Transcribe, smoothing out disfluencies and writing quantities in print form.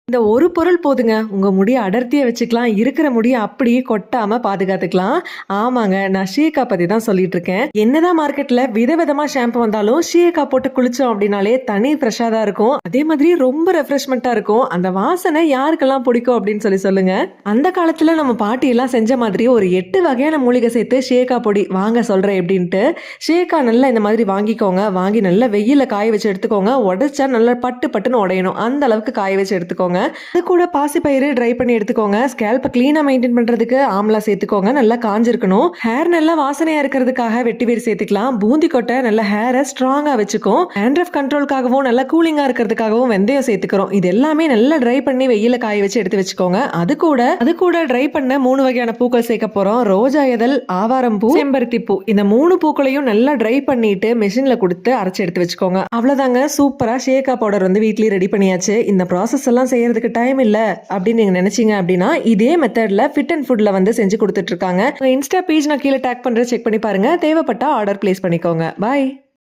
இந்த ஒரு பொருள் போதுங்க. உங்க முடிய அடர்த்தியா வச்சுக்கலாம். இருக்கிற முடிய அப்படியே கொட்டாம பாதுகாத்துக்கலாம். ஆமாங்க. நான் ஷீகா பத்தி தான் சொல்லிட்டு இருக்கேன். என்னதான் மார்க்கெட்ல விதவிதமா ஷாம்பு வந்தாலும் ஷீகா போட்டு குளிச்சோம் அப்படின்னாலே தனி ஃப்ரெஷ்ஷா தான் இருக்கும். அதே மாதிரி ரொம்ப ரெஃப்ரெஷ்மெண்ட்டா இருக்கும். அந்த வாசனை யாருக்கெல்லாம் பிடிக்கும் அப்படின்னு சொல்லுங்க. அந்த காலத்துல நம்ம பாட்டி எல்லாம் செஞ்ச மாதிரி ஒரு 8 வகையான மூலிகை சேர்த்து ஷேகா பொடி வாங்க சொல்றேன் எப்படின்ட்டு. ஷேகா நல்லா இந்த மாதிரி வாங்கிக்கோங்க. வாங்கி நல்லா வெயில காய வச்சு எடுத்துக்கோங்க. உடைச்சா நல்லா பட்டு பட்டுன்னு உடையணும். அந்த அளவுக்கு காய வச்சு எடுத்துக்கோங்க. அது கூட பாசிப்பயிறு ட்ரை பண்ணி எடுத்துக்கோங்க. ஸ்கேல்ப கிளீனா மெயின்டைன் பண்றதுக்கு ஆம்லா சேர்த்துக்கோங்க. நல்லா காஞ்சிருக்கணும். ஹேர் நல்லா வாசனையா இருக்கிறதுக்காக வெட்டி வேர் சேர்த்துக்கலாம். பூந்தி கொட்டை நல்ல ஹேரை ஸ்ட்ராங்கா வச்சுக்கும். ஹேண்ட்ரஃப் கண்ட்ரோலுக்காகவும் நல்லா கூலிங்கா இருக்கிறதுக்காகவும் வெந்தயம் சேர்த்துக்கிறோம். இது எல்லாமே நல்லா ட்ரை பண்ணி வெயில காய வச்சு எடுத்து வச்சுக்கோங்க. அது கூட ட்ரை பண்ண 3 வகையான பூக்கள் சேர்க்க போறோம். ரோஜா இதழ், ஆவாரம் பூ, செம்பருத்தி பூ. இந்த 3 பூக்களையும் நல்லா ட்ரை பண்ணிட்டு மெஷின்ல கொடுத்து அரைச்சு எடுத்து வச்சுக்கோங்க. அவ்வளவுதாங்க. சூப்பரா ஷேகா பவுடர் வந்து வீட்லயே ரெடி பண்ணியாச்சு. இந்த ப்ராசஸ் எல்லாம் செய்யறதுக்கு டைம் இல்ல அப்படின்னு நீங்க நினைச்சீங்க அப்படின்னா இதே மெத்தட்ல ஃபிட் அண்ட் ஃபுட்ல வந்து செஞ்சு கொடுத்துட்டு இருக்காங்க. இன்ஸ்டா பேஜ் நான் கீழே டேக் பண்றேன், செக் பண்ணி பாருங்க. தேவைப்பட்டா ஆர்டர் பிளேஸ் பண்ணிக்கோங்க. பாய்.